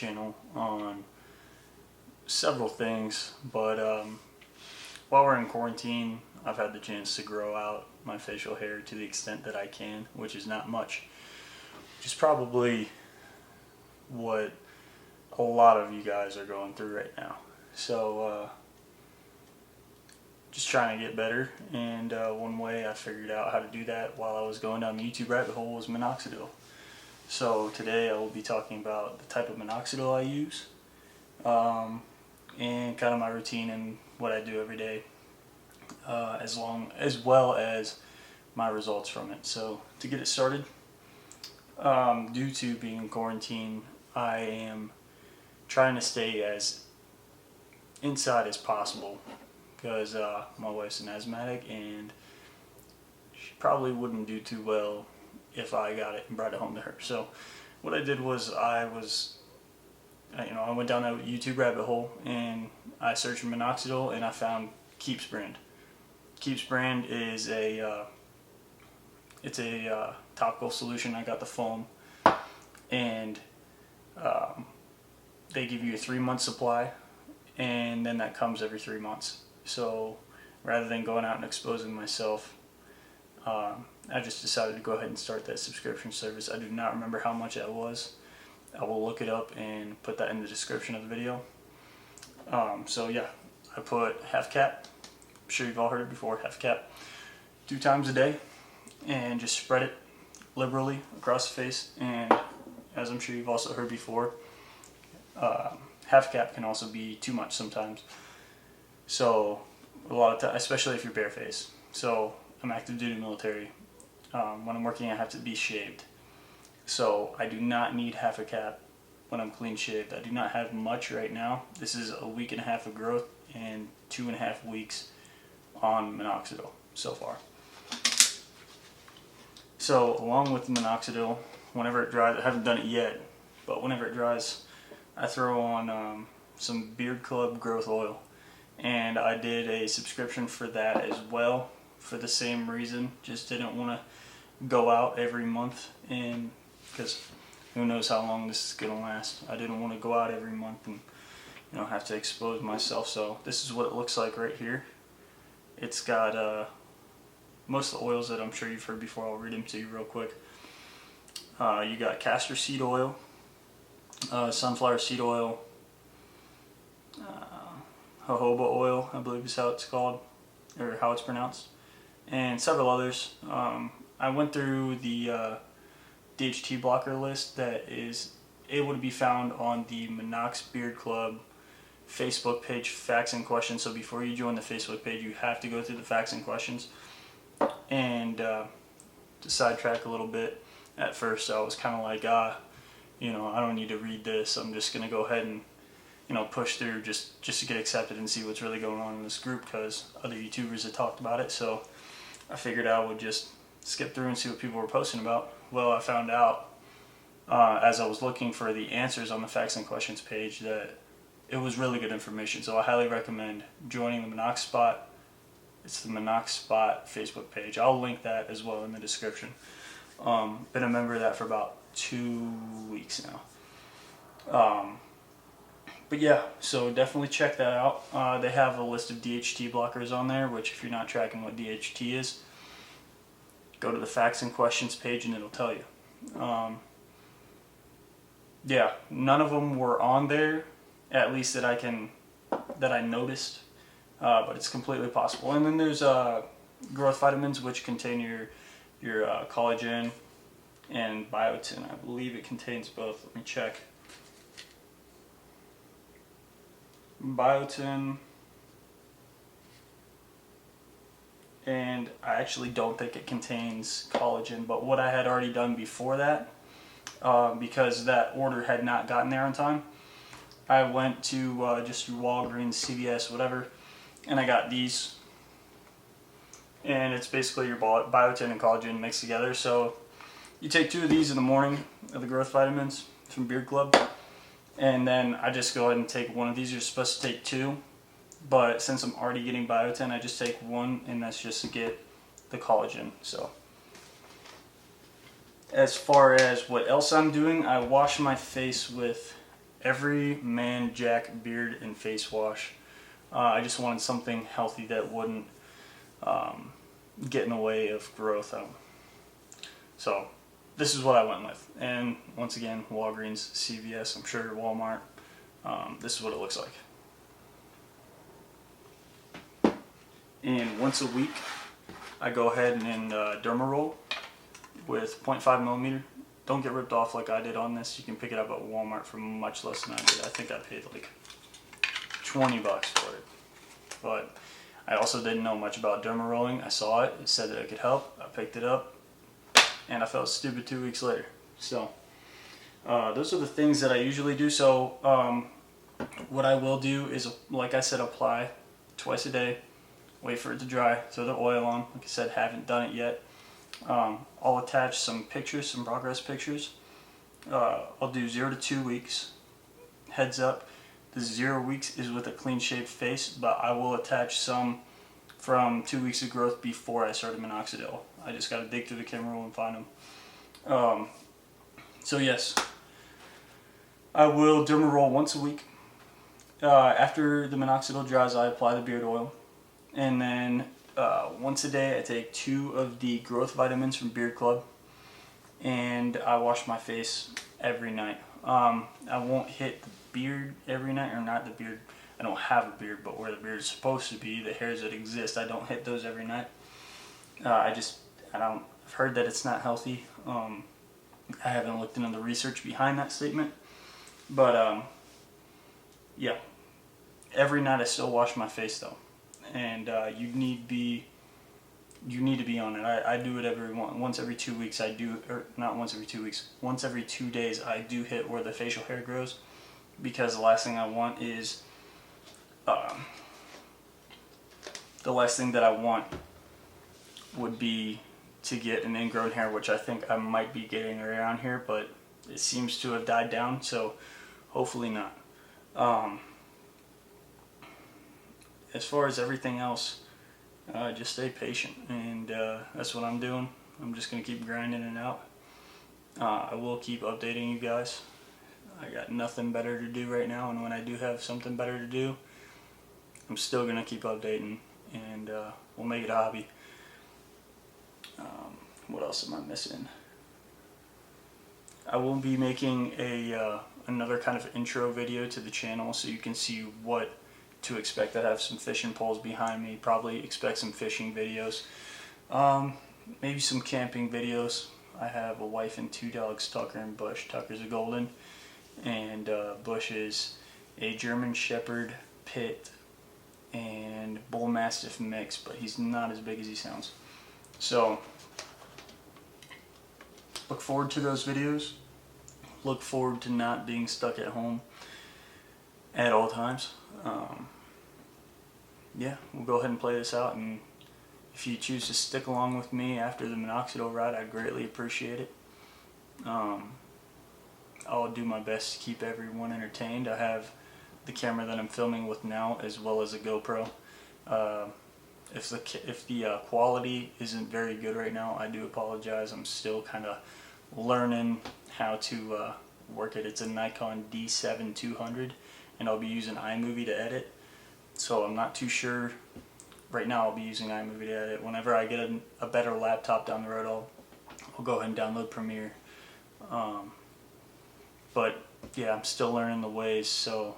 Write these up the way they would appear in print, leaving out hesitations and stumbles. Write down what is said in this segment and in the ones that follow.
channel on several things, but while we're in quarantine, I've had the chance to grow out my facial hair to the extent that I can, which is not much, which is probably what a lot of you guys are going through right now. So just trying to get better, and one way I figured out how to do that while I was going down the YouTube rabbit hole was minoxidil. So today I will be talking about the type of minoxidil I use, and kind of my routine and what I do every day, as well as my results from it. So to get it started, due to being in quarantine, I am trying to stay as inside as possible because my wife's an asthmatic and she probably wouldn't do too well if I got it and brought it home to her. So what I did was I went down that YouTube rabbit hole and I searched for minoxidil and I found Keeps brand. Keeps brand is it's a topical solution. I got the foam, and they give you a 3-month supply, and then that comes every 3 months. So rather than going out and exposing myself, I just decided to go ahead and start that subscription service. I do not remember how much that was. I will look it up and put that in the description of the video. So yeah, I put half cap. I'm sure you've all heard it before. Half cap 2 times a day, and just spread it liberally across the face. And as I'm sure you've also heard before, half cap can also be too much sometimes. So a lot of times, especially if you're barefaced. So I'm active duty military. When I'm working, I have to be shaved. So I do not need half a cap when I'm clean shaved. I do not have much right now. This is a week and a half of growth and 2.5 weeks on minoxidil so far. So along with the minoxidil, whenever it dries, I haven't done it yet, but whenever it dries, I throw on some Beard Club growth oil. And I did a subscription for that as well, for the same reason. Just didn't want to go out every month, and because who knows how long this is going to last. I didn't want to go out every month and have to expose myself. So this is what it looks like right here. It's got most of the oils that I'm sure you've heard before. I'll read them to you real quick. You got castor seed oil, sunflower seed oil, jojoba oil, I believe is how it's called, or how it's pronounced, and several others. I went through the DHT blocker list that is able to be found on the Minox Beard Club Facebook page, Facts and Questions. So before you join the Facebook page, you have to go through the Facts and Questions. And to sidetrack a little bit, at first I was kind of like, I don't need to read this. I'm just going to go ahead and push through just to get accepted and see what's really going on in this group, because other YouTubers had talked about it. So I figured I would just skip through and see what people were posting about. Well, I found out as I was looking for the answers on the Facts and Questions page that it was really good information. So I highly recommend joining the Minox Spot. It's the Minox Spot Facebook page. I'll link that as well in the description. Been a member of that for about 2 weeks now. But yeah, so definitely check that out. They have a list of DHT blockers on there, which if you're not tracking what DHT is, go to the Facts and Questions page and it'll tell you. Yeah, none of them were on there, at least that I noticed, but it's completely possible. And then there's growth vitamins, which contain your collagen and biotin. I believe it contains both. Let me check. Biotin, and I actually don't think it contains collagen, but what I had already done before that, because that order had not gotten there on time, I went to just through Walgreens, CVS, whatever, and I got these, and it's basically your biotin and collagen mixed together. So you take 2 of these in the morning, of the growth vitamins from Beard Club, and then I just go ahead and take 1 of these. You're supposed to take 2, but since I'm already getting biotin, I just take 1, and that's just to get the collagen. So as far as what else I'm doing, I wash my face with every man Jack beard and face wash. I just wanted something healthy that wouldn't get in the way of growth. So this is what I went with. And once again, Walgreens, CVS, I'm sure Walmart. This is what it looks like. And once a week, I go ahead and derma roll with 0.5 millimeter. Don't get ripped off like I did on this. You can pick it up at Walmart for much less than I did. I think I paid like $20 for it. But I also didn't know much about derma rolling. I saw it. It said that it could help. I picked it up, and I felt stupid 2 weeks later. So those are the things that I usually do. So what I will do is, like I said, apply twice a day. Wait for it to dry, throw the oil on. Like I said, haven't done it yet. I'll attach some pictures, some progress pictures. I'll do 0 to 2 weeks. Heads up, the 0 weeks is with a clean shaved face, but I will attach some from 2 weeks of growth before I started minoxidil. I just got to dig through the camera roll and find them. So yes, I will derma roll once a week. After the minoxidil dries, I apply the beard oil. And then once a day I take 2 of the growth vitamins from Beard Club, and I wash my face every night. I won't hit the beard every night, or not the beard. I don't have a beard, but where the beard is supposed to be, the hairs that exist, I don't hit those every night. I've heard that it's not healthy. I haven't looked into the research behind that statement, but yeah, every night I still wash my face though. And you need to be on it. I do it once every 2 weeks. I do, or not once every 2 weeks. Once every 2 days, I do hit where the facial hair grows, because the last thing I want is the last thing that I want would be to get an ingrown hair, which I think I might be getting around here, but it seems to have died down. So hopefully not. As far as everything else, just stay patient, and that's what I'm doing. I'm just going to keep grinding it out. I will keep updating you guys. I got nothing better to do right now, and when I do have something better to do, I'm still going to keep updating, and we'll make it a hobby. What else am I missing? I will be making another kind of intro video to the channel, so you can see what to expect. I have some fishing poles behind me. Probably expect some fishing videos, maybe some camping videos. I have a wife and 2 dogs, Tucker and Bush. Tucker's a golden, and Bush is a German Shepherd Pit and Bull Mastiff mix, but he's not as big as he sounds. So look forward to those videos. Look forward to not being stuck at home at all times. Yeah, we'll go ahead and play this out, and if you choose to stick along with me after the minoxidil ride, I'd greatly appreciate it. I'll do my best to keep everyone entertained. I have the camera that I'm filming with now, as well as a GoPro. If the quality isn't very good right now, I do apologize. I'm still kind of learning how to work it. It's a Nikon D7-200, and I'll be using iMovie to edit. So I'm not too sure. Right now I'll be using iMovie to edit. Whenever I get a better laptop down the road, I'll go ahead and download Premiere. But yeah, I'm still learning the ways, so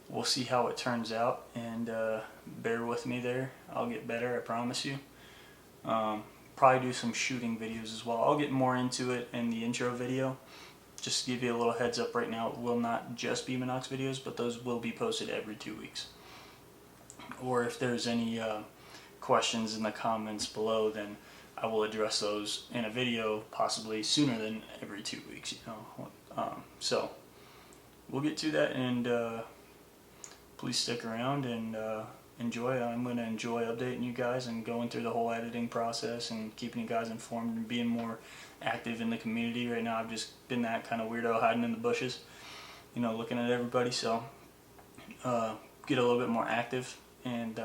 we'll see how it turns out, and bear with me there. I'll get better, I promise you. Probably do some shooting videos as well. I'll get more into it in the intro video. Just to give you a little heads up right now, it will not just be Minox videos, but those will be posted every 2 weeks. Or if there's any questions in the comments below, then I will address those in a video, possibly sooner than every 2 weeks, you know. So we'll get to that, and please stick around and enjoy. I'm going to enjoy updating you guys and going through the whole editing process and keeping you guys informed and being more active in the community. Right now I've just been that kind of weirdo hiding in the bushes, you know, looking at everybody. So get a little bit more active, and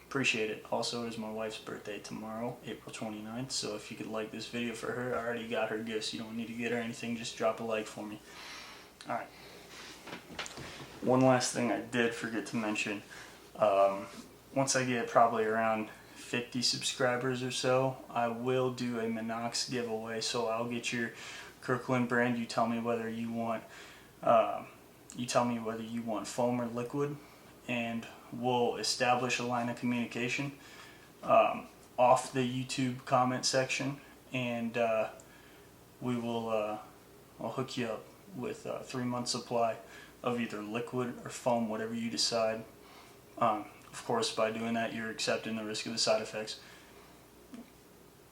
appreciate it. Also, it is my wife's birthday tomorrow, April 29th, so if you could like this video for her, I already got her gifts. You don't need to get her anything, just drop a like for me. Alright. One last thing I did forget to mention. Once I get probably around 50 subscribers or so, I will do a Minox giveaway. So I'll get your Kirkland brand. You tell me whether you want foam or liquid, and we'll establish a line of communication off the YouTube comment section, and we will I'll hook you up with a 3-month supply of either liquid or foam, whatever you decide. Of course, by doing that, you're accepting the risk of the side effects.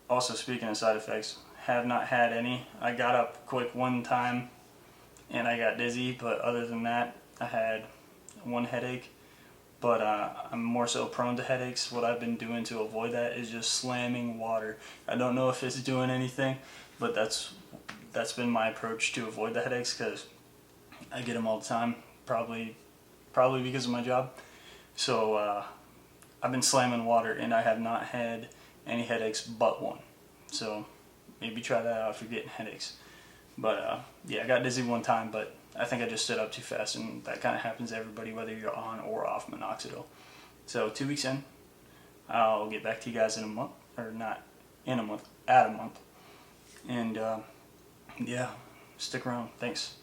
Also, speaking of side effects, have not had any. I got up quick one time and I got dizzy, but other than that, I had one headache. But I'm more so prone to headaches. What I've been doing to avoid that is just slamming water. I don't know if it's doing anything, but that's been my approach to avoid the headaches, because I get them all the time, probably because of my job. So I've been slamming water, and I have not had any headaches but one. So maybe try that out if you're getting headaches. But yeah, I got dizzy one time, but I think I just stood up too fast, and that kind of happens to everybody, whether you're on or off minoxidil. So 2 weeks in, I'll get back to you guys in a month, or not in a month, at a month. And yeah, stick around. Thanks.